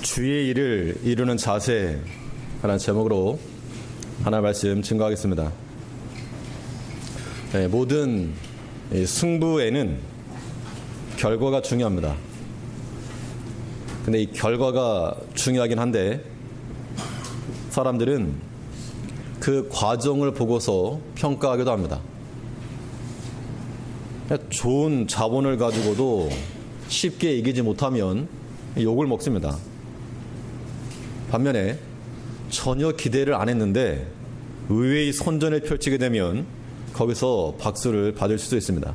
주의 일을 이루는 자세라는 제목으로 하나 말씀 증거하겠습니다. 모든 승부에는 결과가 중요합니다. 근데 이 결과가 중요하긴 한데 사람들은 그 과정을 보고서 평가하기도 합니다. 좋은 자본을 가지고도 쉽게 이기지 못하면 욕을 먹습니다. 반면에 전혀 기대를 안 했는데 의외의 선전을 펼치게 되면 거기서 박수를 받을 수도 있습니다.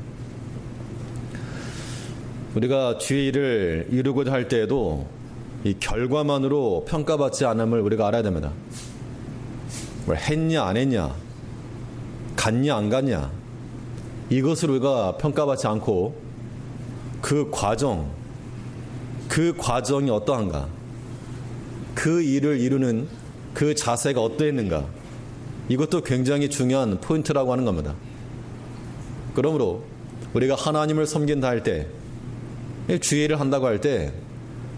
우리가 주의 일을 이루고자 할 때에도 이 결과만으로 평가받지 않음을 우리가 알아야 됩니다. 뭘 했냐 안 했냐, 갔냐 안 갔냐, 이것을 우리가 평가받지 않고 그 과정이 어떠한가, 그 일을 이루는 그 자세가 어떠했는가, 이것도 굉장히 중요한 포인트라고 하는 겁니다. 그러므로 우리가 하나님을 섬긴다 할 때, 주의 일을 한다고 할 때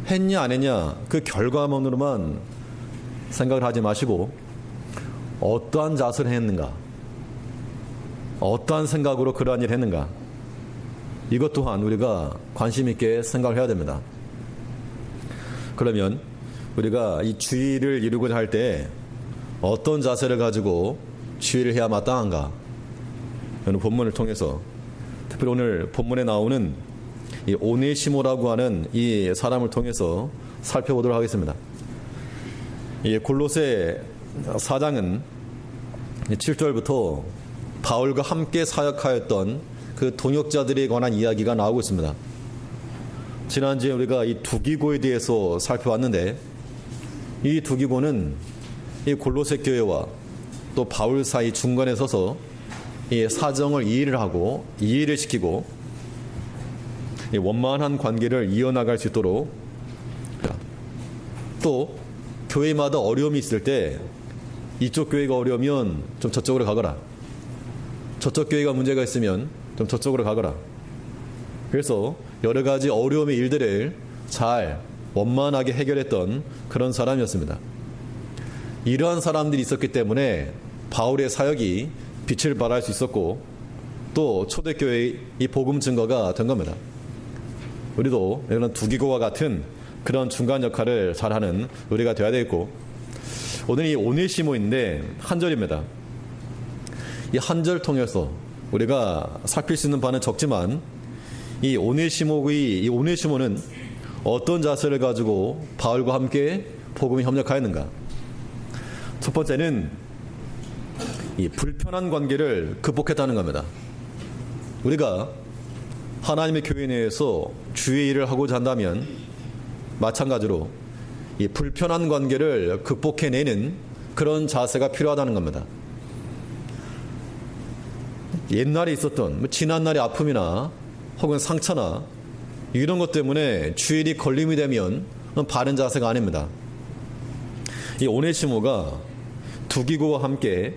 했냐 안 했냐 그 결과만으로만 생각을 하지 마시고 어떠한 자세를 했는가, 어떠한 생각으로 그러한 일을 했는가, 이것 또한 우리가 관심 있게 생각을 해야 됩니다. 그러면 우리가 이 주의를 이루고자 할 때 어떤 자세를 가지고 주의를 해야 마땅한가, 오늘 본문을 통해서 특별히 오늘 본문에 나오는 이 오네시모라고 하는 이 사람을 통해서 살펴보도록 하겠습니다. 이 골로새 4장은 7절부터 바울과 함께 사역하였던 그 동역자들에 관한 이야기가 나오고 있습니다. 지난주에 우리가 이 두기고에 대해서 살펴봤는데, 이 두기고는 이 골로새 교회와 또 바울 사이 중간에 서서 이 사정을 이해를 하고 이해를 시키고 이 원만한 관계를 이어나갈 수 있도록, 또 교회마다 어려움이 있을 때 이쪽 교회가 어려우면 좀 저쪽으로 가거라, 저쪽 교회가 문제가 있으면 좀 저쪽으로 가거라, 그래서 여러 가지 어려움의 일들을 잘 원만하게 해결했던 그런 사람이었습니다. 이러한 사람들이 있었기 때문에 바울의 사역이 빛을 발할 수 있었고 또 초대교회의 이 복음 증거가 된 겁니다. 우리도 이런 두기고와 같은 그런 중간 역할을 잘하는 우리가 되어야 되겠고, 오늘 이 오네시모인데 한 절입니다. 이 한 절 통해서 우리가 살필 수 있는 바는 적지만 이 오네시모는 어떤 자세를 가지고 바울과 함께 복음에 협력하였는가. 첫 번째는 이 불편한 관계를 극복했다는 겁니다. 우리가 하나님의 교회 내에서 주의 일을 하고자 한다면 마찬가지로 이 불편한 관계를 극복해내는 그런 자세가 필요하다는 겁니다. 옛날에 있었던 지난날의 아픔이나 혹은 상처나 이런 것 때문에 주의 일이 걸림이 되면 바른 자세가 아닙니다. 이 오네시모가 두기고와 함께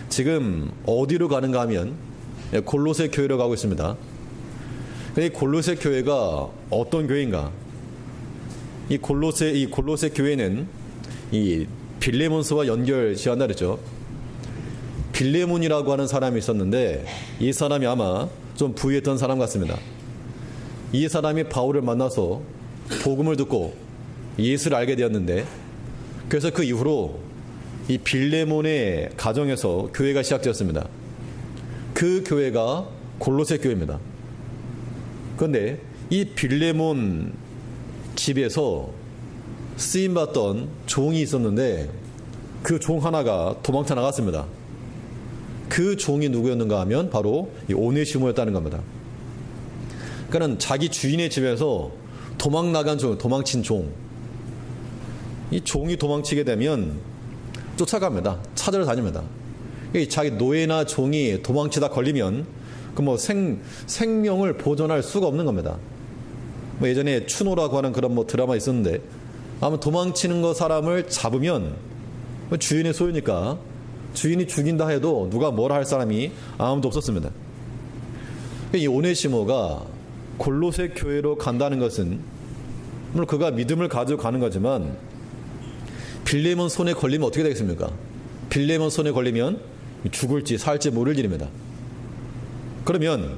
지금 어디로 가는가 하면 골로새 교회로 가고 있습니다. 이 골로새 교회가 어떤 교회인가? 이 골로새 교회는 이 빌레몬서와 연결지어한다 그랬죠. 빌레몬이라고 하는 사람이 있었는데 이 사람이 아마 좀 부유했던 사람 같습니다. 이 사람이 바울을 만나서 복음을 듣고 예수를 알게 되었는데, 그래서 그 이후로 이 빌레몬의 가정에서 교회가 시작되었습니다. 그 교회가 골로새 교회입니다. 그런데 이 빌레몬 집에서 쓰임받던 종이 있었는데 그 종 하나가 도망쳐 나갔습니다. 그 종이 누구였는가 하면 바로 이 오네시모였다는 겁니다. 그러니까 자기 주인의 집에서 도망친 종. 이 종이 도망치게 되면 쫓아갑니다. 찾으러 다닙니다. 자기 노예나 종이 도망치다 걸리면 그 생명을 보존할 수가 없는 겁니다. 예전에 추노라고 하는 그런 드라마 있었는데, 아마 도망치는 사람을 잡으면 주인의 소유니까 주인이 죽인다 해도 누가 뭐라 할 사람이 아무도 없었습니다. 이 오네시모가 골로새 교회로 간다는 것은 물론 그가 믿음을 가지고 가는 거지만 빌레몬 손에 걸리면 어떻게 되겠습니까? 빌레몬 손에 걸리면 죽을지 살지 모를 일입니다. 그러면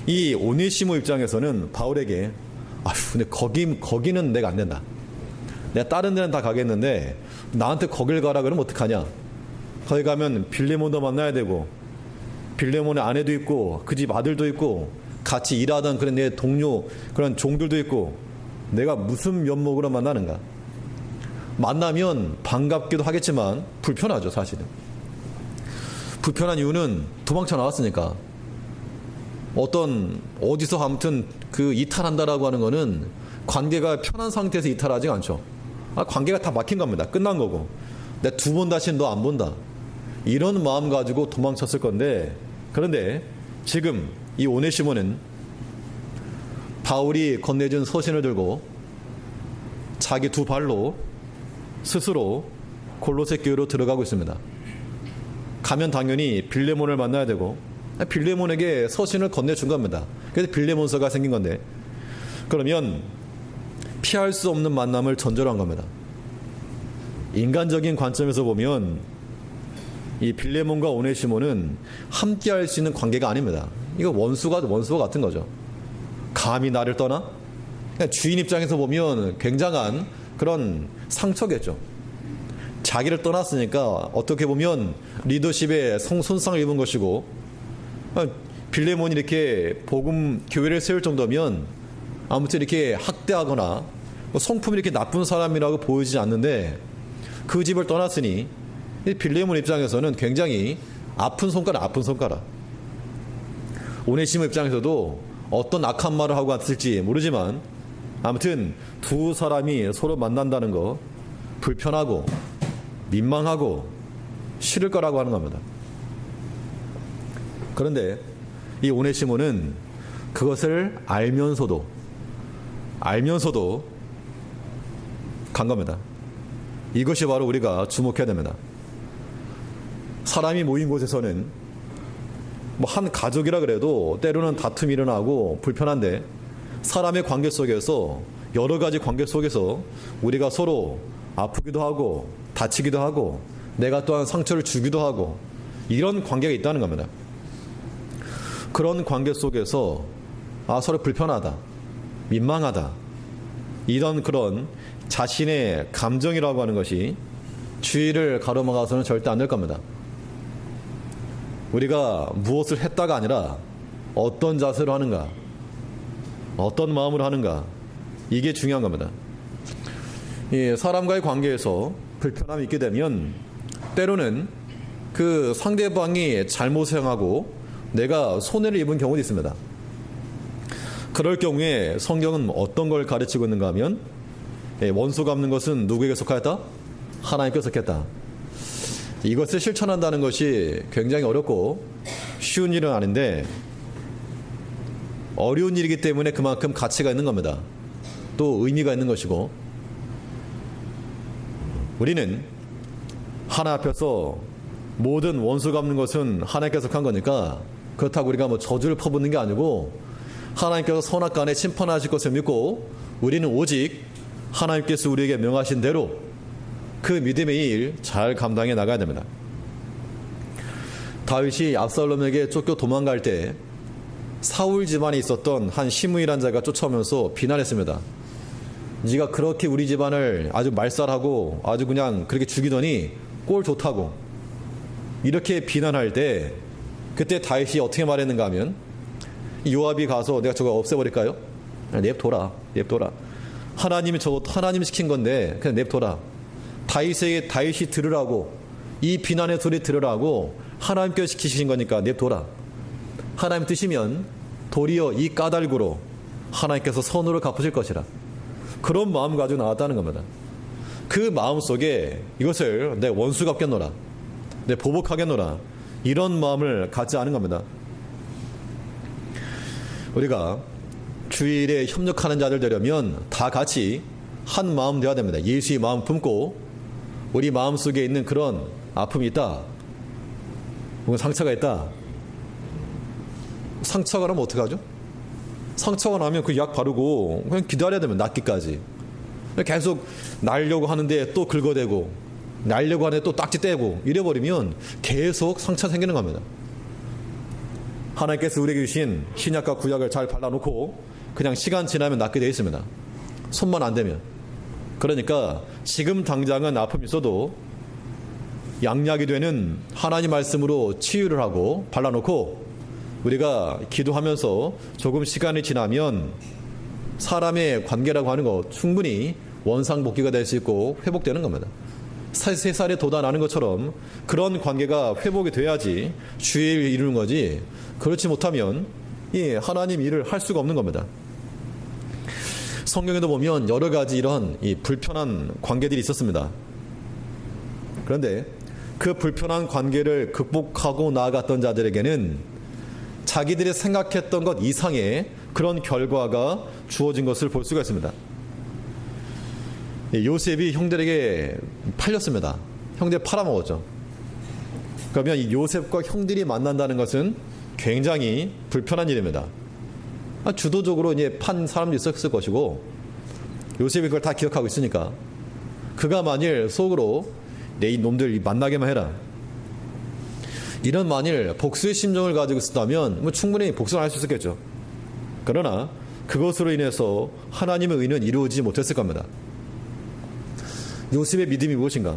이 오네시모 입장에서는 바울에게 근데 거기는 내가 안 된다. 내가 다른 데는 다 가겠는데 나한테 거길 가라 그러면 어떡하냐? 거기 가면 빌레몬도 만나야 되고 빌레몬의 아내도 있고 그 집 아들도 있고 같이 일하던 그런 내 동료 그런 종들도 있고 내가 무슨 면목으로 만나는가? 만나면 반갑기도 하겠지만 불편하죠, 사실은. 불편한 이유는 도망쳐 나왔으니까. 어디서 아무튼 그 이탈한다라고 하는 거는 관계가 편한 상태에서 이탈하지가 않죠. 관계가 다 막힌 겁니다. 끝난 거고. 내가 두 번 다시는 너 안 본다. 이런 마음 가지고 도망쳤을 건데, 그런데 지금 이 오네시모는 바울이 건네준 서신을 들고 자기 두 발로 스스로 골로새 교회로 들어가고 있습니다. 가면 당연히 빌레몬을 만나야 되고 빌레몬에게 서신을 건네준 겁니다. 그래서 빌레몬서가 생긴 건데, 그러면 피할 수 없는 만남을 전제로 한 겁니다. 인간적인 관점에서 보면 이 빌레몬과 오네시모는 함께 할 수 있는 관계가 아닙니다. 이거 원수와 같은 거죠. 감히 나를 떠나? 주인 입장에서 보면 굉장한 그런 상처겠죠. 자기를 떠났으니까 어떻게 보면 리더십에 손상을 입은 것이고, 빌레몬이 이렇게 복음 교회를 세울 정도면 아무튼 이렇게 학대하거나 성품이 이렇게 나쁜 사람이라고 보이지 않는데 그 집을 떠났으니 빌레몬 입장에서는 굉장히 아픈 손가락. 오네시모 입장에서도 어떤 악한 말을 하고 왔을지 모르지만 아무튼 두 사람이 서로 만난다는 거 불편하고 민망하고 싫을 거라고 하는 겁니다. 그런데 이 오네시모는 그것을 알면서도 간 겁니다. 이것이 바로 우리가 주목해야 됩니다. 사람이 모인 곳에서는 한 가족이라 그래도 때로는 다툼이 일어나고 불편한데, 사람의 관계 속에서 여러 가지 관계 속에서 우리가 서로 아프기도 하고 다치기도 하고 내가 또한 상처를 주기도 하고 이런 관계가 있다는 겁니다. 그런 관계 속에서 서로 불편하다, 민망하다, 이런 그런 자신의 감정이라고 하는 것이 주의를 가로막아서는 절대 안 될 겁니다. 우리가 무엇을 했다가 아니라 어떤 자세로 하는가, 어떤 마음으로 하는가, 이게 중요한 겁니다. 사람과의 관계에서 불편함이 있게 되면 때로는 그 상대방이 잘못을 행하고 내가 손해를 입은 경우도 있습니다. 그럴 경우에 성경은 어떤 걸 가르치고 있는가 하면 원수 갚는 것은 누구에게 속하였다? 하나님께 속했다. 이것을 실천한다는 것이 굉장히 어렵고 쉬운 일은 아닌데 어려운 일이기 때문에 그만큼 가치가 있는 겁니다. 또 의미가 있는 것이고, 우리는 하나 앞에서 모든 원수 갚는 것은 하나님께 속한 거니까 그렇다고 우리가 저주를 퍼붓는 게 아니고 하나님께서 선악간에 심판하실 것을 믿고 우리는 오직 하나님께서 우리에게 명하신 대로 그 믿음의 일 잘 감당해 나가야 됩니다. 다윗이 압살롬에게 쫓겨 도망갈 때 사울 집안에 있었던 한 시므이라는 자가 쫓아오면서 비난했습니다. 네가 그렇게 우리 집안을 아주 말살하고 아주 그냥 그렇게 죽이더니 꼴 좋다고 이렇게 비난할 때 그때 다윗이 어떻게 말했는가 하면, 요압이 가서 내가 저거 없애버릴까요? 냅둬라. 하나님이 시킨 건데 그냥 냅둬라. 다윗이 들으라고, 이 비난의 소리 들으라고 하나님께서 시키신 거니까 냅둬라. 하나님 뜻이면 도리어 이 까닭으로 하나님께서 선으로 갚으실 것이라. 그런 마음 가지고 나왔다는 겁니다. 그 마음 속에 이것을 내 원수 갚겠노라, 내 보복하겠노라, 이런 마음을 갖지 않은 겁니다. 우리가 주일에 협력하는 자들 되려면 다 같이 한 마음 되어야 됩니다. 예수의 마음 품고 우리 마음 속에 있는 그런 아픔이 있다, 뭔가 상처가 있다. 상처가 나면 어떡하죠? 상처가 나면 그 약 바르고 그냥 기다려야 되면 낫기까지. 계속 날려고 하는데 또 긁어대고, 날려고 하는데 또 딱지 떼고 이래버리면 계속 상처 생기는 겁니다. 하나님께서 우리에게 주신 신약과 구약을 잘 발라놓고 그냥 시간 지나면 낫게 되어 있습니다. 손만 안 대면. 그러니까 지금 당장은 아픔이 있어도 양약이 되는 하나님 말씀으로 치유를 하고 발라놓고 우리가 기도하면서 조금 시간이 지나면 사람의 관계라고 하는 거 충분히 원상복귀가 될 수 있고 회복되는 겁니다. 3살에 돋아나는 것처럼 그런 관계가 회복이 돼야지 주의 일을 이루는 거지, 그렇지 못하면 하나님 일을 할 수가 없는 겁니다. 성경에도 보면 여러 가지 이런 불편한 관계들이 있었습니다. 그런데 그 불편한 관계를 극복하고 나아갔던 자들에게는 자기들이 생각했던 것 이상의 그런 결과가 주어진 것을 볼 수가 있습니다. 요셉이 형들에게 팔렸습니다. 형들 팔아먹었죠. 그러면 이 요셉과 형들이 만난다는 것은 굉장히 불편한 일입니다. 주도적으로 이제 판 사람도 있었을 것이고 요셉이 그걸 다 기억하고 있으니까 그가 만일 속으로 내 이 놈들 만나게만 해라, 이런 만일 복수의 심정을 가지고 있었다면 충분히 복수를 할 수 있었겠죠. 그러나 그것으로 인해서 하나님의 의는 이루어지지 못했을 겁니다. 요셉의 믿음이 무엇인가?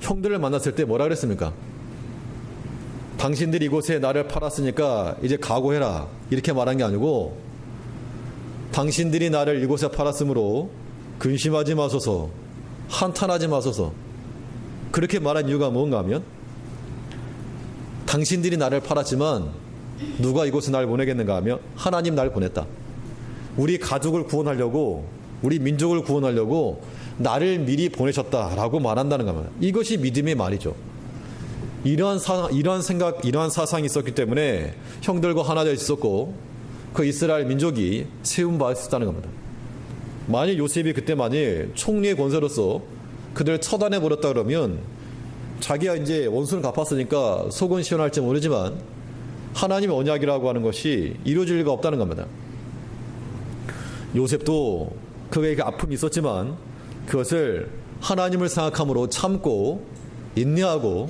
형들을 만났을 때 뭐라 그랬습니까? 당신들이 이곳에 나를 팔았으니까 이제 각오해라, 이렇게 말한 게 아니고 당신들이 나를 이곳에 팔았으므로 근심하지 마소서, 한탄하지 마소서, 그렇게 말한 이유가 뭔가 하면 당신들이 나를 팔았지만 누가 이곳에 날 보내겠는가 하며 하나님 날 보냈다. 우리 가족을 구원하려고, 우리 민족을 구원하려고 나를 미리 보내셨다라고 말한다는 겁니다. 이것이 믿음의 말이죠. 이러한 생각, 이러한 사상이 있었기 때문에 형들과 하나 되어 있었고 그 이스라엘 민족이 세움받을 수 있다는 겁니다. 만일 요셉이 그때 만일 총리의 권세로서 그들을 처단해 버렸다 그러면 자기가 이제 원수는 갚았으니까 속은 시원할지 모르지만 하나님의 언약이라고 하는 것이 이루어질 리가 없다는 겁니다. 요셉도 그에게 아픔이 있었지만 그것을 하나님을 생각함으로 참고 인내하고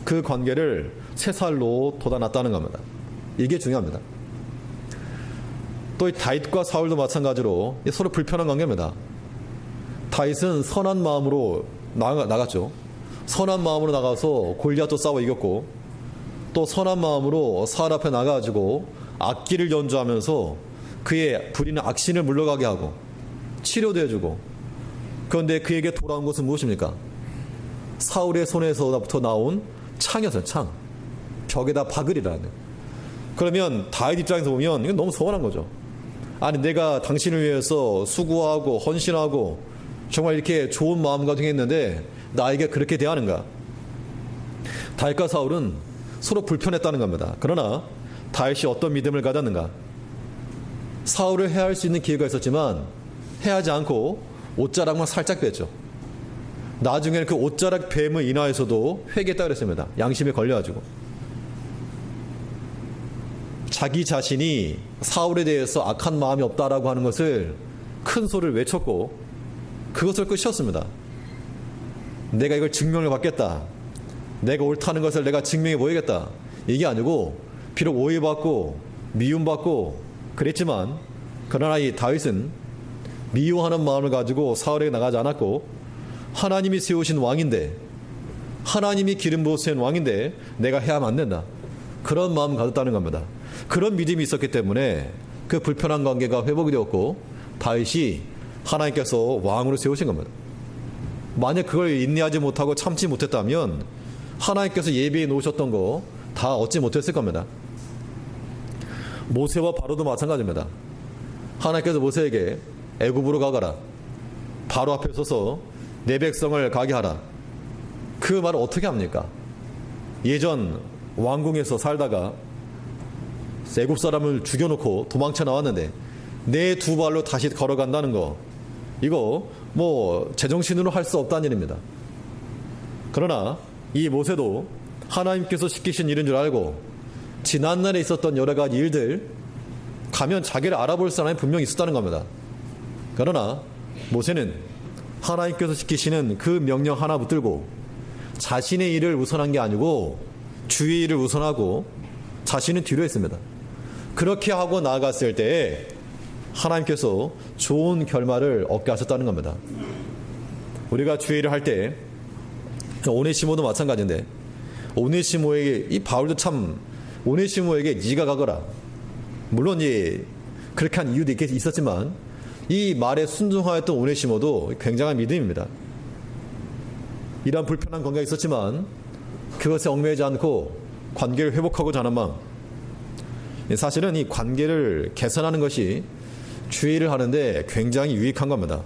그 관계를 쇠살로 돋아놨다는 겁니다. 이게 중요합니다. 또 이 다윗과 사울도 마찬가지로 서로 불편한 관계입니다. 다윗은 선한 마음으로 나갔죠. 선한 마음으로 나가서 골리앗도 싸워 이겼고 또 선한 마음으로 사울 앞에 나가가지고 악기를 연주하면서 그의 부리는 악신을 물러가게 하고 치료도 해주고, 그런데 그에게 돌아온 것은 무엇입니까? 사울의 손에서부터 나온 창이었어요. 창. 벽에다 박으리라는. 그러면 다윗 입장에서 보면 이건 너무 서운한 거죠. 아니 내가 당신을 위해서 수고하고 헌신하고 정말 이렇게 좋은 마음과 행했는데 나에게 그렇게 대하는가? 다윗과 사울은 서로 불편했다는 겁니다. 그러나 다윗이 어떤 믿음을 가졌는가? 사울을 해할 수 있는 기회가 있었지만 해하지 않고 옷자락만 살짝 뺐죠. 나중에는 그 옷자락 뱀을 인하해서도 회개했다 그랬습니다. 양심에 걸려가지고. 자기 자신이 사울에 대해서 악한 마음이 없다라고 하는 것을 큰 소리를 외쳤고 그것을 끝이었습니다. 내가 이걸 증명을 받겠다. 내가 옳다는 것을 내가 증명해 보이겠다. 이게 아니고 비록 오해받고 미움받고 그랬지만 그러나 이 다윗은 미워하는 마음을 가지고 사울에게 나가지 않았고 하나님이 세우신 왕인데, 하나님이 기름 부어 세운 왕인데 내가 해야만 안 된다. 그런 마음을 가졌다는 겁니다. 그런 믿음이 있었기 때문에 그 불편한 관계가 회복이 되었고 다윗이 하나님께서 왕으로 세우신 겁니다. 만약 그걸 인내하지 못하고 참지 못했다면 하나님께서 예비해 놓으셨던 거 다 얻지 못했을 겁니다. 모세와 바로도 마찬가지입니다. 하나님께서 모세에게 애굽으로 가거라, 바로 앞에 서서 내 백성을 가게 하라. 그 말을 어떻게 합니까? 예전 왕궁에서 살다가 애굽 사람을 죽여놓고 도망쳐 나왔는데 내 두 발로 다시 걸어간다는 거, 이거 뭐 제정신으로 할 수 없다는 일입니다. 그러나 이 모세도 하나님께서 시키신 일인 줄 알고 지난날에 있었던 여러 가지 일들 가면 자기를 알아볼 사람이 분명히 있었다는 겁니다. 그러나 모세는 하나님께서 시키시는 그 명령 하나 붙들고 자신의 일을 우선한 게 아니고 주의 일을 우선하고 자신은 뒤로 했습니다. 그렇게 하고 나아갔을 때에 하나님께서 좋은 결말을 얻게 하셨다는 겁니다. 우리가 주의 일을 할 때 오네시모도 마찬가지인데, 오네시모에게, 이 바울도 참 오네시모에게 네가 가거라, 물론 그렇게 한 이유도 있었지만 이 말에 순종하였던 오네시모도 굉장한 믿음입니다. 이러한 불편한 관계가 있었지만 그것에 얽매이지 않고 관계를 회복하고자 하는 마음, 사실은 이 관계를 개선하는 것이 주의 일을 하는데 굉장히 유익한 겁니다.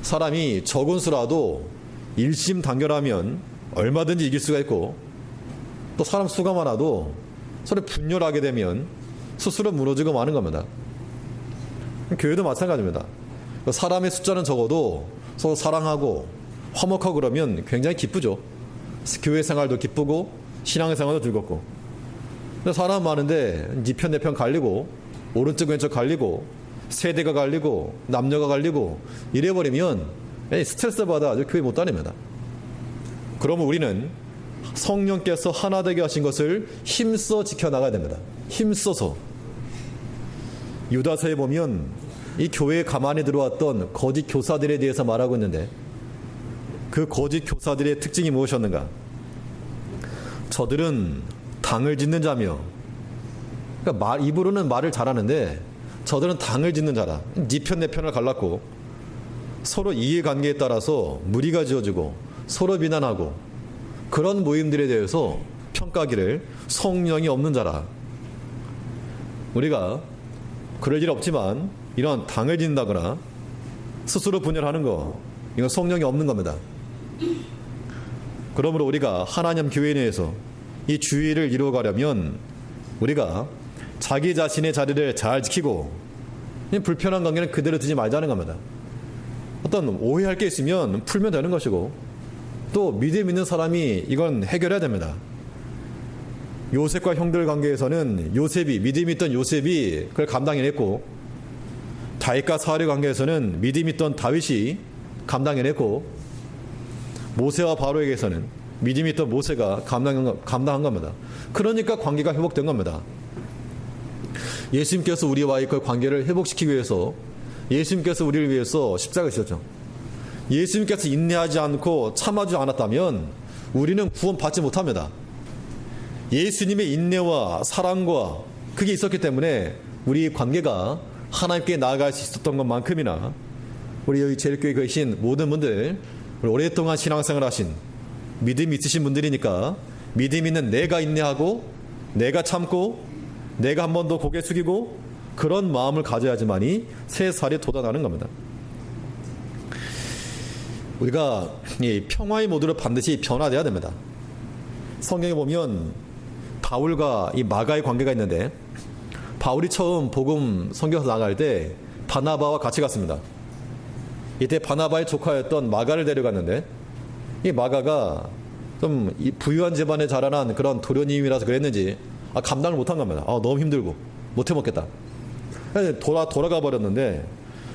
사람이 적은 수라도 일심단결하면 얼마든지 이길 수가 있고, 또 사람 수가 많아도 서로 분열하게 되면 스스로 무너지고 마는 겁니다. 교회도 마찬가지입니다. 사람의 숫자는 적어도 서로 사랑하고 화목하고 그러면 굉장히 기쁘죠. 교회 생활도 기쁘고 신앙생활도 즐겁고. 근데 사람 많은데 네 편 내 편 갈리고 오른쪽 왼쪽 갈리고 세대가 갈리고 남녀가 갈리고 이래버리면 스트레스 받아 아주 교회 못 다닙니다. 그러면 우리는 성령께서 하나 되게 하신 것을 힘써 지켜나가야 됩니다. 힘써서. 유다서에 보면 이 교회에 가만히 들어왔던 거짓 교사들에 대해서 말하고 있는데, 그 거짓 교사들의 특징이 무엇이었는가? 저들은 당을 짓는 자며, 그러니까 입으로는 말을 잘하는데 저들은 당을 짓는 자라. 네 편 내 편을 갈랐고 서로 이해관계에 따라서 무리가 지어지고 서로 비난하고, 그런 모임들에 대해서 평가하기를 성령이 없는 자라. 우리가 그럴 일 없지만 이런 당을 짓는다거나 스스로 분열하는 거, 이건 성령이 없는 겁니다. 그러므로 우리가 하나님 교회 내에서 이 주의를 이루어가려면 우리가 자기 자신의 자리를 잘 지키고 불편한 관계는 그대로 두지 말자는 겁니다. 어떤 오해할 게 있으면 풀면 되는 것이고, 또 믿음 있는 사람이 이건 해결해야 됩니다. 요셉과 형들 관계에서는 믿음 있던 요셉이 그걸 감당해냈고, 다윗과 사울의 관계에서는 믿음 있던 다윗이 감당해냈고, 모세와 바로에게서는 믿음 있던 모세가 감당한 겁니다. 그러니까 관계가 회복된 겁니다. 예수님께서 우리와의 그 관계를 회복시키기 위해서 예수님께서 우리를 위해서 십자가를 지셨죠. 예수님께서 인내하지 않고 참아주지 않았다면 우리는 구원받지 못합니다. 예수님의 인내와 사랑과 그게 있었기 때문에 우리 관계가 하나님께 나아갈 수 있었던 것만큼이나, 우리 여기 제일교회 계신 모든 분들, 오랫동안 신앙생활 하신 믿음이 있으신 분들이니까 믿음 있는 내가 인내하고 내가 참고 내가 한 번 더 고개 숙이고 그런 마음을 가져야지만이 새 살이 돋아나는 겁니다. 우리가 이 평화의 모드로 반드시 변화되어야 됩니다. 성경에 보면 바울과 이 마가의 관계가 있는데, 바울이 처음 복음 선교사 나갈 때 바나바와 같이 갔습니다. 이때 바나바의 조카였던 마가를 데려갔는데, 이 마가가 좀 부유한 집안에 자라난 그런 도련님이라서 그랬는지 감당을 못한 겁니다. 너무 힘들고 못해 먹겠다. 돌아가 버렸는데,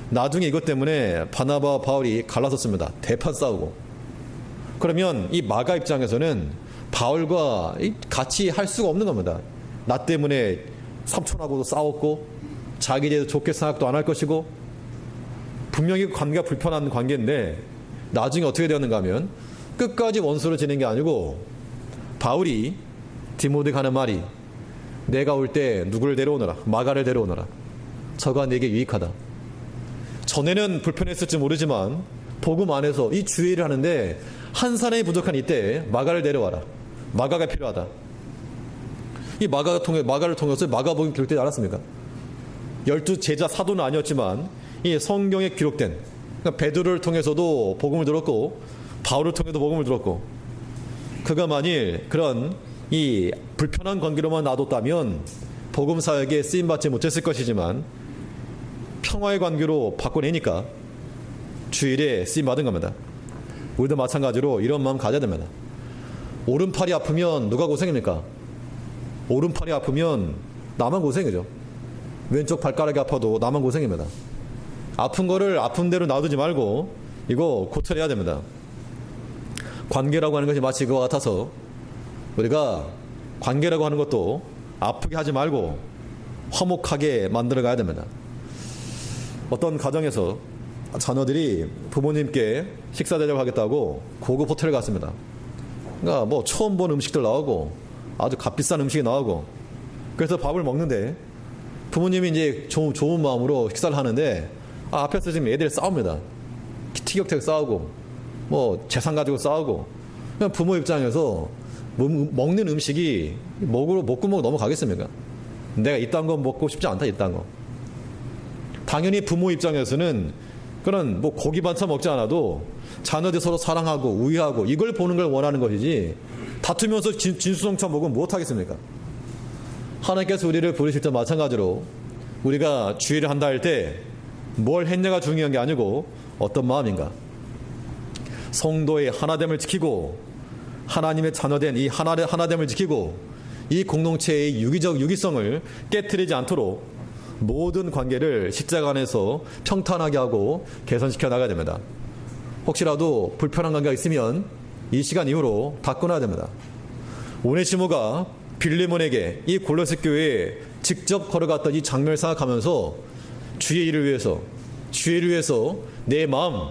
나중에 이것 때문에 바나바와 바울이 갈라섰습니다. 대판 싸우고. 그러면 이 마가 입장에서는 바울과 같이 할 수가 없는 겁니다. 나 때문에 삼촌하고도 싸웠고 자기 제도 좋게 생각도 안 할 것이고, 분명히 관계가 불편한 관계인데 나중에 어떻게 되었는가 하면 끝까지 원수로 지낸 게 아니고, 바울이 디모데 가는 말이, 내가 올 때 누구를 데려오너라, 마가를 데려오너라. 저가 내게 유익하다. 전에는 불편했을지 모르지만 복음 안에서 이 주의를 하는데 한 사람이 부족한 이때 마가를 데려와라. 마가가 필요하다. 이 마가를 통해서 마가복음 기록되지 않았습니까? 12 제자 사도는 아니었지만 이 성경에 기록된, 그러니까 베드로를 통해서도 복음을 들었고 바울을 통해서도 복음을 들었고, 그가 만일 그런 이 불편한 관계로만 놔뒀다면 복음 사역에 쓰임받지 못했을 것이지만 평화의 관계로 바꿔내니까 주일에 쓰임받은 겁니다. 우리도 마찬가지로 이런 마음 가져야 됩니다. 오른팔이 아프면 누가 고생입니까? 오른팔이 아프면 나만 고생이죠. 왼쪽 발가락이 아파도 나만 고생입니다. 아픈 거를 아픈 대로 놔두지 말고 이거 고쳐내야 됩니다. 관계라고 하는 것이 마치 그와 같아서 우리가 관계라고 하는 것도 아프게 하지 말고 화목하게 만들어 가야 됩니다. 어떤 가정에서 자녀들이 부모님께 식사 대접하겠다고 고급 호텔에 갔습니다. 그러니까 뭐 처음 본 음식들 나오고 아주 값비싼 음식이 나오고, 그래서 밥을 먹는데 부모님이 이제 좋은 마음으로 식사를 하는데 앞에서 지금 애들이 싸웁니다. 티격태격 싸우고 뭐 재산 가지고 싸우고. 그냥 부모 입장에서 먹는 음식이 목구멍으로 넘어가겠습니까? 내가 이딴 거 먹고 싶지 않다, 이딴 거. 당연히 부모 입장에서는 그런 뭐 고기 반찬 먹지 않아도 자녀들 서로 사랑하고 우애하고 이걸 보는 걸 원하는 것이지, 다투면서 진수성찬 먹으면 못하겠습니까? 하나님께서 우리를 부르실 때 마찬가지로 우리가 주의를 한다 할 때 뭘 했냐가 중요한 게 아니고 어떤 마음인가. 성도의 하나됨을 지키고 하나님의 자녀된 이 하나됨을 지키고 이 공동체의 유기성을 깨트리지 않도록 모든 관계를 십자가 안에서 평탄하게 하고 개선시켜 나가야 됩니다. 혹시라도 불편한 관계가 있으면 이 시간 이후로 다 끊어야 됩니다. 오네시모가 빌레몬에게 이 골로새 교회에 직접 걸어갔던 이 장면을 생각하면서 주의 일을 위해서 내 마음,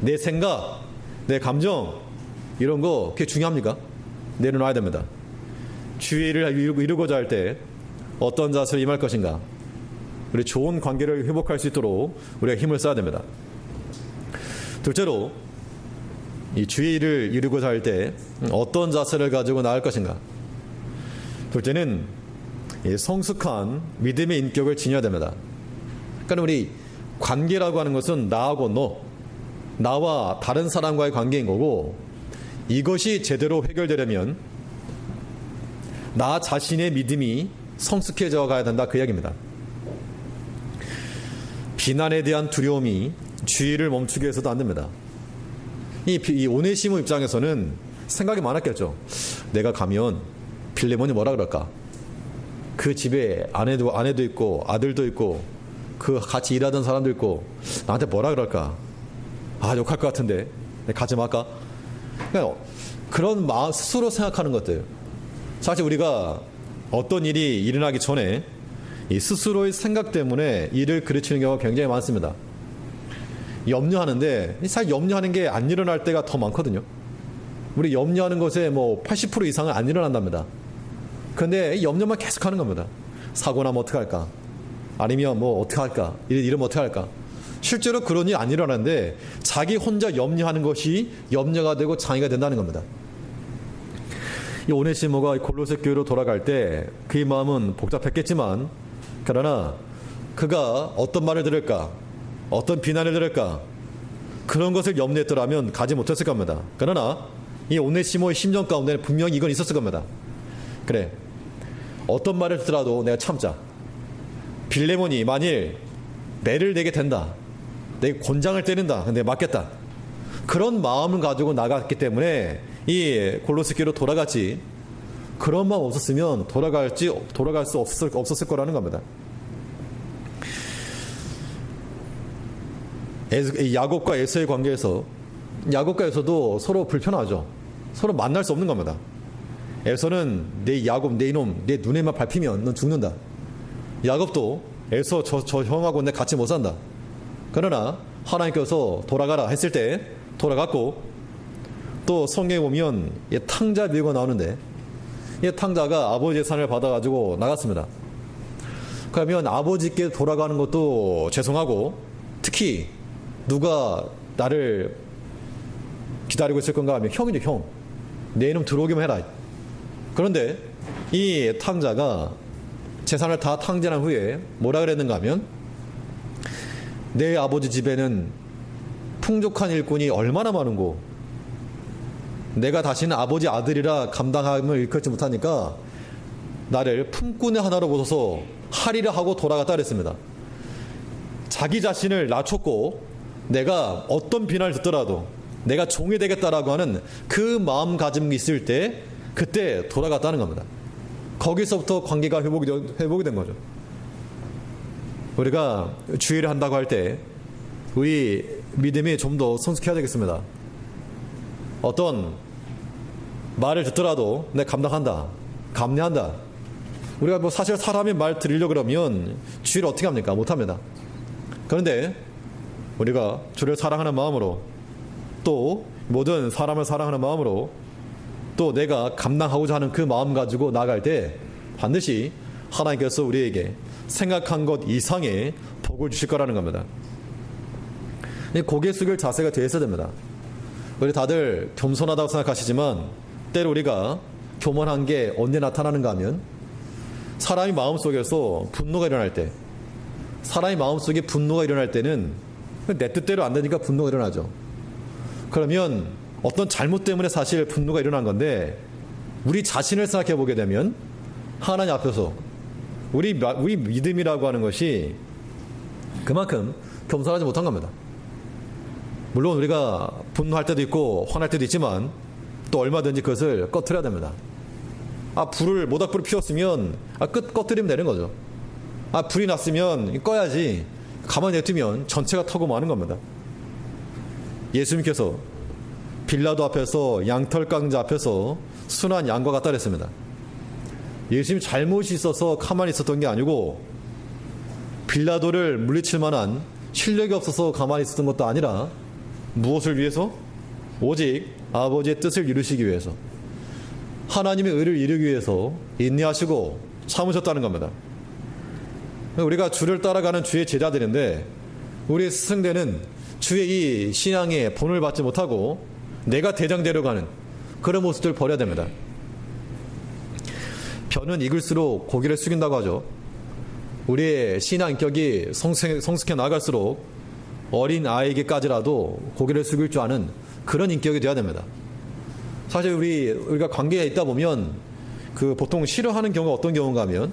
내 생각, 내 감정 이런 거 그게 중요합니까? 내려놔야 됩니다. 주의 일을 이루고자 할 때 어떤 자세로 임할 것인가? 우리 좋은 관계를 회복할 수 있도록 우리가 힘을 써야 됩니다. 둘째로 이 주의 일을 이루고자 할 때 어떤 자세를 가지고 나갈 것인가? 둘째는 성숙한 믿음의 인격을 지녀야 됩니다. 그러니까 우리 관계라고 하는 것은 나하고 나와 다른 사람과의 관계인 거고, 이것이 제대로 해결되려면 나 자신의 믿음이 성숙해져 가야 된다, 그 이야기입니다. 비난에 대한 두려움이 주의를 멈추게 해서도 안 됩니다. 이 오네시모 입장에서는 생각이 많았겠죠. 내가 가면 빌레몬이 뭐라 그럴까? 그 집에 아내도 있고 아들도 있고 그 같이 일하던 사람도 있고 나한테 뭐라 그럴까? 욕할 것 같은데 가지 말까? 그런 마음 스스로 생각하는 것들. 사실 우리가 어떤 일이 일어나기 전에 이 스스로의 생각 때문에 일을 그르치는 경우가 굉장히 많습니다. 염려하는데 사실 염려하는 게 안 일어날 때가 더 많거든요. 우리 염려하는 것에 뭐 80% 이상은 안 일어난답니다. 그런데 염려만 계속하는 겁니다. 사고 나면 어떻게 할까? 아니면 뭐 어떻게 할까? 이러면 어떻게 할까? 실제로 그런 일이 안 일어나는데 자기 혼자 염려하는 것이 염려가 되고 장애가 된다는 겁니다. 이 오네시모가 골로새 교회로 돌아갈 때 그의 마음은 복잡했겠지만, 그러나 그가 어떤 말을 들을까, 어떤 비난을 들을까, 그런 것을 염려했더라면 가지 못했을 겁니다. 그러나 이 오네시모의 심정 가운데 분명히 이건 있었을 겁니다. 그래, 어떤 말을 듣더라도 내가 참자. 빌레몬이 만일 매를 내게 된다, 내가 곤장을 때린다, 근데 맞겠다, 그런 마음을 가지고 나갔기 때문에 이 골로새 교회로 돌아갔지, 그런 마음 없었으면 돌아갈 수 없었을 거라는 겁니다. 야곱과 에서의 관계에서 야곱과 에서도 서로 불편하죠. 서로 만날 수 없는 겁니다. 에서는 내 야곱, 내 이놈, 내 눈에만 밟히면 넌 죽는다. 야곱도 에서 저 형하고 내 같이 못 산다. 그러나 하나님께서 돌아가라 했을 때 돌아갔고, 또 성경에 보면 탕자 비유가 나오는데 이 탕자가 아버지 재산을 받아가지고 나갔습니다. 그러면 아버지께 돌아가는 것도 죄송하고, 특히 누가 나를 기다리고 있을 건가 하면 형이죠, 형. 내 이놈 들어오기만 해라. 그런데 이 탕자가 재산을 다 탕진한 후에 뭐라 그랬는가 하면, 내 아버지 집에는 풍족한 일꾼이 얼마나 많은고 내가 다시는 아버지 아들이라 감당함을 일컬지 못하니까 나를 품꾼의 하나로 보소서 하리라 하고 돌아갔다 그랬습니다. 자기 자신을 낮췄고 내가 어떤 비난을 듣더라도 내가 종이 되겠다라고 하는 그 마음가짐이 있을 때 그때 돌아갔다는 겁니다. 거기서부터 관계가 회복이 된 거죠. 우리가 주의를 한다고 할 때 우리 믿음이 좀 더 성숙해야 되겠습니다. 어떤 말을 듣더라도 내가 감당한다, 감내한다. 우리가 뭐 사실 사람의 말 들으려고 그러면 주의를 어떻게 합니까? 못합니다. 그런데 우리가 주를 사랑하는 마음으로, 또 모든 사람을 사랑하는 마음으로, 또 내가 감당하고자 하는 그 마음 가지고 나아갈 때 반드시 하나님께서 우리에게 생각한 것 이상의 복을 주실 거라는 겁니다. 고개 숙일 자세가 되어 있어야 됩니다. 우리 다들 겸손하다고 생각하시지만 때로 우리가 교만한 게 언제 나타나는가 하면 사람이 마음속에서 분노가 일어날 때, 사람이 마음속에 분노가 일어날 때는 내 뜻대로 안 되니까 분노가 일어나죠. 그러면 어떤 잘못 때문에 사실 분노가 일어난 건데 우리 자신을 생각해 보게 되면 하나님 앞에서 우리 믿음이라고 하는 것이 그만큼 겸손하지 못한 겁니다. 물론 우리가 분노할 때도 있고 화날 때도 있지만 또 얼마든지 그것을 꺼트려야 됩니다. 모닥불을 피웠으면 꺼트리면 되는 거죠. 불이 났으면 꺼야지 가만히 냅두면 전체가 타고 마는 겁니다. 예수님께서 빌라도 앞에서 양털 깎는 자 앞에서 순한 양과 같다 그랬습니다. 예수님 잘못이 있어서 가만히 있었던 게 아니고 빌라도를 물리칠 만한 실력이 없어서 가만히 있었던 것도 아니라 무엇을 위해서? 오직 아버지의 뜻을 이루시기 위해서, 하나님의 의를 이루기 위해서 인내하시고 참으셨다는 겁니다. 우리가 주를 따라가는 주의 제자들인데 우리 스승되는 주의 이 신앙의 본을 받지 못하고 내가 대장되려 가는 그런 모습들을 버려야 됩니다. 벼는 익을수록 고개를 숙인다고 하죠. 우리의 신앙 인격이 성숙해 나갈수록 어린 아이에게까지라도 고개를 숙일 줄 아는 그런 인격이 되어야 됩니다. 사실 우리가 관계에 있다 보면 보통 싫어하는 경우가 어떤 경우인가 하면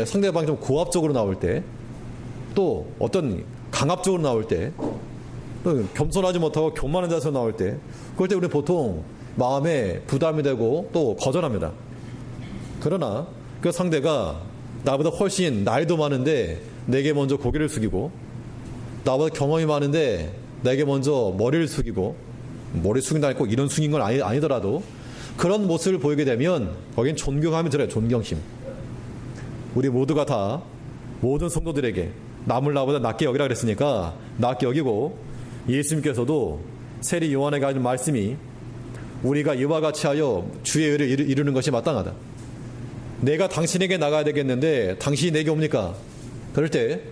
상대방이 좀 고압적으로 나올 때, 또 어떤 강압적으로 나올 때, 또 겸손하지 못하고 교만한 자세로 나올 때, 그럴 때 우리는 보통 마음에 부담이 되고 또 거절합니다. 그러나 그 상대가 나보다 훨씬 나이도 많은데 내게 먼저 고개를 숙이고, 나보다 경험이 많은데 내게 먼저 머리를 숙이고, 머리 숙인다니 꼭 이런 숙인 건 아니더라도 그런 모습을 보이게 되면 거긴 존경함이 들어요. 존경심. 우리 모두가 다 모든 성도들에게 남을 나보다 낮게 여기라 그랬으니까 낮게 여기고, 예수님께서도 세리 요한에게 하는 말씀이 우리가 이와 같이 하여 주의 의를 이루는 것이 마땅하다. 내가 당신에게 나가야 되겠는데 당신이 내게 옵니까? 그럴 때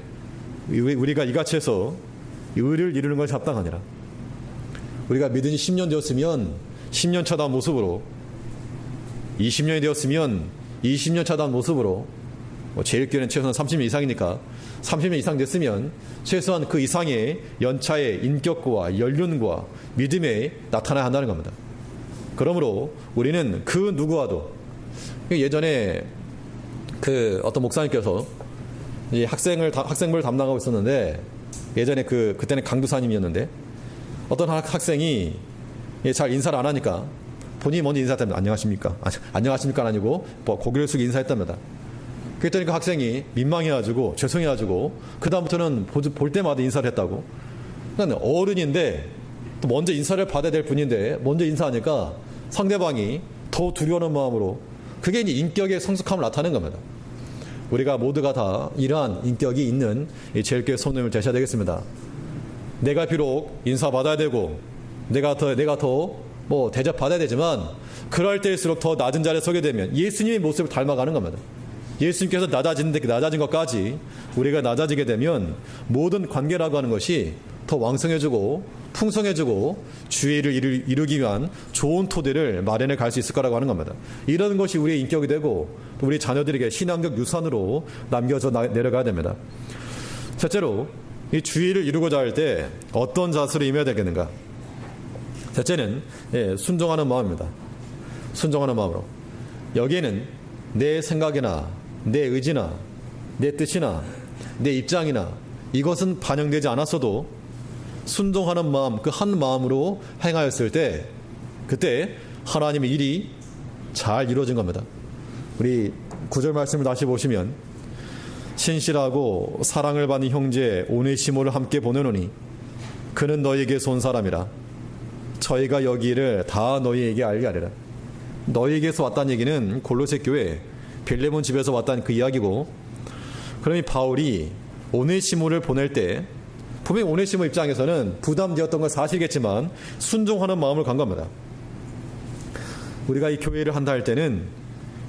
우리가 이같이 해서 의를 이루는 것이 합당하니라. 우리가 믿은 지 10년 되었으면 10년 차다운 모습으로, 20년이 되었으면 20년 차다운 모습으로, 제일 교회는 최소한 30년 이상이니까 30년 이상 됐으면 최소한 그 이상의 연차의 인격과 연륜과 믿음에 나타나야 한다는 겁니다. 그러므로 우리는 그 누구와도, 예전에 어떤 목사님께서 이 학생부를 담당하고 있었는데, 예전에 그때는 강도사님이었는데 어떤 학생이 잘 인사를 안 하니까 본인이 먼저 인사했답니다. 안녕하십니까? 안녕하십니까는 아니고 고개를 숙이고 인사했답니다. 그랬더니 그 학생이 민망해가지고 죄송해가지고 그 다음부터는 볼 때마다 인사를 했다고. 그러니까 어른인데 또 먼저 인사를 받아야 될 분인데 먼저 인사하니까 상대방이 더 두려워하는 마음으로, 그게 이제 인격의 성숙함을 나타내는 겁니다. 우리가 모두가 다 이러한 인격이 있는 제일교회 성도님을 되셔야 되겠습니다. 내가 비록 인사받아야 되고 내가 더 대접받아야 되지만 그럴 때일수록 더 낮은 자리에 서게 되면 예수님의 모습을 닮아가는 겁니다. 예수님께서 낮아진 것까지 우리가 낮아지게 되면 모든 관계라고 하는 것이 더 왕성해지고 풍성해지고 주의 일을 이루기 위한 좋은 토대를 마련해 갈 수 있을 거라고 하는 겁니다. 이런 것이 우리의 인격이 되고 또 우리 자녀들에게 신앙적 유산으로 남겨져 내려가야 됩니다. 첫째로 이 주의 일을 이루고자 할 때 어떤 자세로 임해야 되겠는가? 첫째는 순종하는 마음입니다. 순종하는 마음으로. 여기에는 내 생각이나 내 의지나 내 뜻이나 내 입장이나 이것은 반영되지 않았어도 순종하는 마음, 그 한 마음으로 행하였을 때 그때 하나님의 일이 잘 이루어진 겁니다. 우리 9절 말씀을 다시 보시면 신실하고 사랑을 받는 형제 오네시모를 함께 보내노니 그는 너희에게서 온 사람이라. 저희가 여기를 다 너희에게 알게 하리라. 너희에게서 왔다는 얘기는 골로새 교회 빌레몬 집에서 왔다는 그 이야기고, 그러니 바울이 오네시모를 보낼 때 분명히 오네시모 입장에서는 부담되었던 건 사실이겠지만 순종하는 마음을 간 겁니다. 우리가 이 교회를 한다 할 때는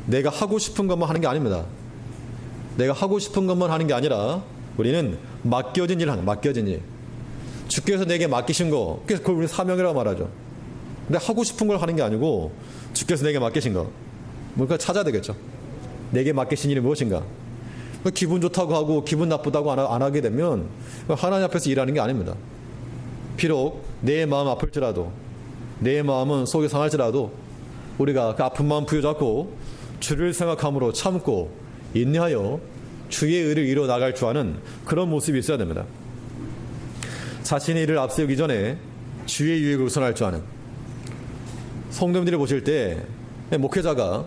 내가 하고 싶은 것만 하는 게 아닙니다. 내가 하고 싶은 것만 하는 게 아니라 우리는 맡겨진 일을 하는, 맡겨진 일. 주께서 내게 맡기신 거, 그래서 그걸 우리 사명이라고 말하죠. 근데 하고 싶은 걸 하는 게 아니고 주께서 내게 맡기신 거, 뭔가 찾아야 되겠죠. 내게 맡기신 일이 무엇인가. 기분 좋다고 하고 기분 나쁘다고 안 하게 되면 하나님 앞에서 일하는 게 아닙니다. 비록 내 마음 아플지라도, 내 마음은 속이 상할지라도 우리가 그 아픈 마음 부여잡고 주를 생각함으로 참고 인내하여 주의 의를 이루어 나갈 줄 아는 그런 모습이 있어야 됩니다. 자신의 일을 앞세우기 전에 주의 유익을 우선할 줄 아는, 성도님들이 보실 때 목회자가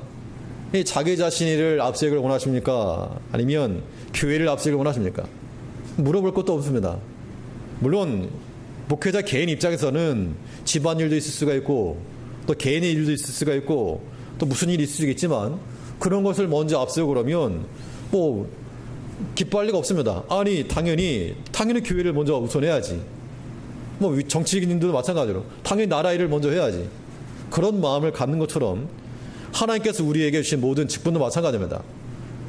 자기 자신을 앞세우기를 원하십니까? 아니면 교회를 앞세우기를 원하십니까? 물어볼 것도 없습니다. 물론 목회자 개인 입장에서는 집안일도 있을 수가 있고 또 개인의 일도 있을 수가 있고 또 무슨 일이 있을 수가 있지만 그런 것을 먼저 앞세우고 그러면 뭐 기뻐할 리가 없습니다. 아니 당연히 교회를 먼저 우선해야지. 뭐 정치인들도 마찬가지로 당연히 나라 일을 먼저 해야지. 그런 마음을 갖는 것처럼 하나님께서 우리에게 주신 모든 직분도 마찬가지입니다.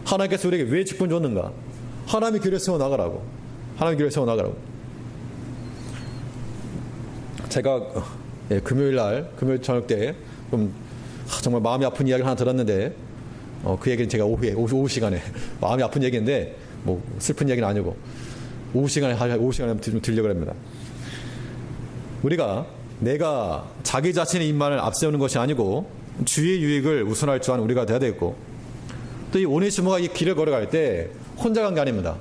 하나님께서 우리에게 왜 직분 줬는가? 하나님의 교회를 세워나가라고. 하나님의 교회를 세워나가라고. 제가 금요일 저녁 때 좀 정말 마음이 아픈 이야기를 하나 들었는데 그 얘기는 제가 오후 시간에 마음이 아픈 얘기인데 뭐 슬픈 얘기는 아니고 오후 시간에 좀 들려고 합니다. 우리가 내가 자기 자신의 입만을 앞세우는 것이 아니고 주의 유익을 우선할 줄 아는 우리가 돼야 되겠고, 또 이 오네시모가 이 길을 걸어갈 때 혼자 간 게 아닙니다.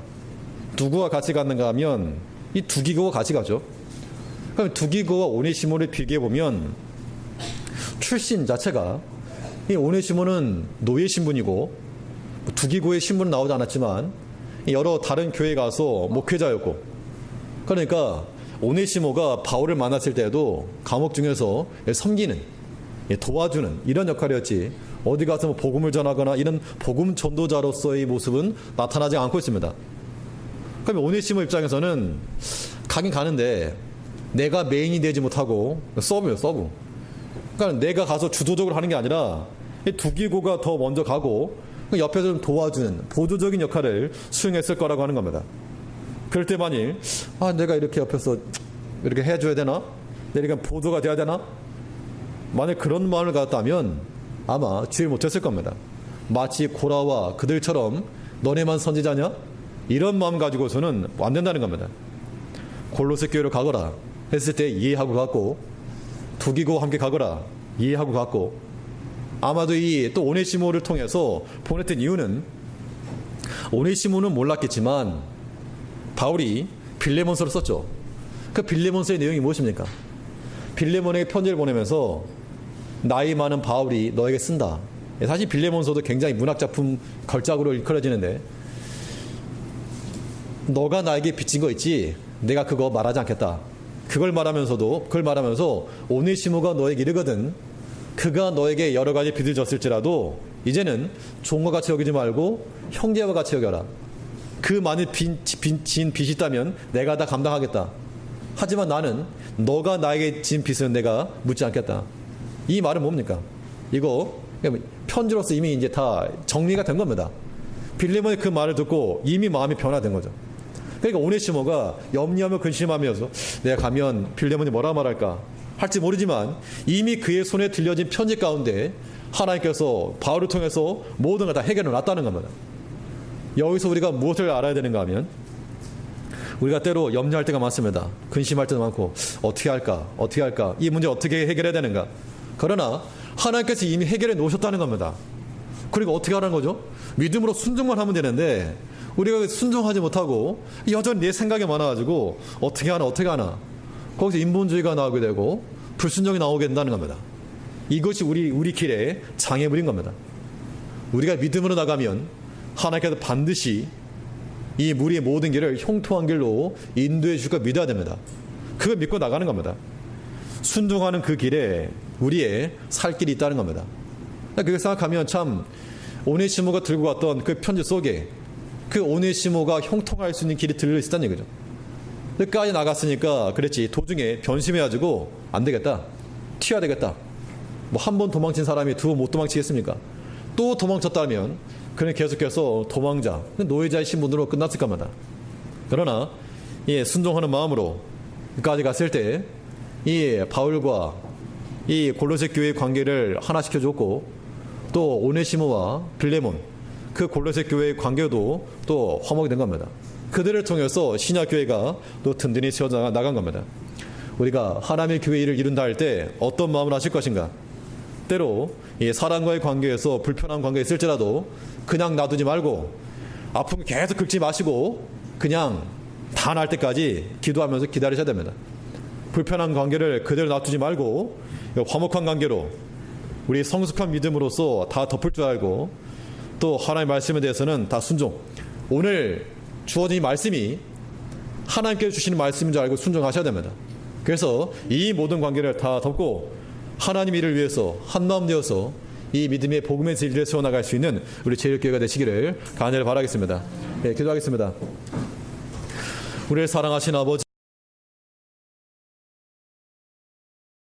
누구와 같이 갔는가 하면 이 두기고와 같이 가죠. 그럼 두기고와 오네시모를 비교해 보면 출신 자체가, 이 오네시모는 노예 신분이고 두기고의 신분은 나오지 않았지만 여러 다른 교회에 가서 목회자였고, 그러니까 오네시모가 바울을 만났을 때에도 감옥 중에서 섬기는, 도와주는 이런 역할이었지, 어디 가서 뭐 복음을 전하거나 이런 복음 전도자로서의 모습은 나타나지 않고 있습니다. 그럼 오네시모 입장에서는 가긴 가는데 내가 메인이 되지 못하고 서브예요, 서브. 그러니까 내가 가서 주도적으로 하는 게 아니라 두기고가 더 먼저 가고 옆에서 좀 도와주는 보조적인 역할을 수행했을 거라고 하는 겁니다. 그럴 때 만일 내가 이렇게 옆에서 이렇게 해줘야 되나? 내가 보조가 돼야 되나? 만약 그런 마음을 갖았다면 아마 주의 못했을 겁니다. 마치 고라와 그들처럼 너네만 선지자냐? 이런 마음 가지고서는 안 된다는 겁니다. 골로새 교회로 가거라 했을 때 이해하고 갔고, 두기고와 함께 가거라 이해하고 갔고, 아마도 이 또 오네시모를 통해서 보냈던 이유는, 오네시모는 몰랐겠지만 바울이 빌레몬서를 썼죠. 그 빌레몬서의 내용이 무엇입니까? 빌레몬에게 편지를 보내면서 나이 많은 바울이 너에게 쓴다. 사실 빌레몬서도 굉장히 문학작품 걸작으로 일컬어지는데, 너가 나에게 빚진 거 있지? 내가 그거 말하지 않겠다. 그걸 말하면서 오네시모가 너에게 이르거든 그가 너에게 여러 가지 빚을 졌을지라도 이제는 종과 같이 여기지 말고 형제와 같이 여겨라. 그 많은 진 빚이 있다면 내가 다 감당하겠다. 하지만 나는 너가 나에게 진 빚은 내가 묻지 않겠다. 이 말은 뭡니까? 이거 편지로서 이미 이제 다 정리가 된 겁니다. 빌레몬의 그 말을 듣고 이미 마음이 변화된 거죠. 그러니까 오네시모가 염려하며 근심하면서 내가 가면 빌레몬이 뭐라 말할까 할지 모르지만 이미 그의 손에 들려진 편지 가운데 하나님께서 바울을 통해서 모든 걸 다 해결해 놨다는 겁니다. 여기서 우리가 무엇을 알아야 되는가 하면, 우리가 때로 염려할 때가 많습니다. 근심할 때도 많고 어떻게 할까 이 문제 어떻게 해결해야 되는가. 그러나 하나님께서 이미 해결해 놓으셨다는 겁니다. 그리고 어떻게 하라는 거죠? 믿음으로 순종만 하면 되는데 우리가 순종하지 못하고 여전히 내 생각이 많아가지고 어떻게 하나 거기서 인본주의가 나오게 되고 불순종이 나오게 된다는 겁니다. 이것이 우리 길에 장애물인 겁니다. 우리가 믿음으로 나가면 하나님께서 반드시 이 우리의 모든 길을 형통한 길로 인도해 줄 걸 믿어야 됩니다. 그걸 믿고 나가는 겁니다. 순종하는 그 길에 우리의 살 길이 있다는 겁니다. 그렇게 생각하면 참 오네시모가 들고 왔던 그 편지 속에 그 오네시모가 형통할 수 있는 길이 들려 있었다는 얘기죠. 끝까지 나갔으니까 그랬지 도중에 변심해가지고 안 되겠다, 튀어야 되겠다. 뭐 한 번 도망친 사람이 두 번 못 도망치겠습니까? 또 도망쳤다면 그는 계속해서 도망자, 노예자의 신분으로 끝났을 겁니다. 그러나 순종하는 마음으로 끝까지 갔을 때 이 바울과 이 골로새 교회의 관계를 하나 시켜줬고, 또 오네시모와 빌레몬 그 골로새 교회의 관계도 또 화목이 된 겁니다. 그들을 통해서 신약교회가 또 든든히 세워져 나간 겁니다. 우리가 하나님의 교회 일을 이룬다 할 때 어떤 마음을 하실 것인가? 때로 이 사람과의 관계에서 불편한 관계가 있을지라도 그냥 놔두지 말고 아픔을 계속 긁지 마시고 그냥 다 나을 때까지 기도하면서 기다리셔야 됩니다. 불편한 관계를 그대로 놔두지 말고 화목한 관계로 우리 성숙한 믿음으로써 다 덮을 줄 알고, 또 하나님의 말씀에 대해서는 다 순종. 오늘 주어진 이 말씀이 하나님께서 주시는 말씀인 줄 알고 순종하셔야 됩니다. 그래서 이 모든 관계를 다 덮고 하나님 일을 위해서 한마음 되어서 이 믿음의 복음의 진리를 세워나갈 수 있는 우리 제일교회가 되시기를 간절히 바라겠습니다. 기도하겠습니다. 우리를 사랑하신 아버지,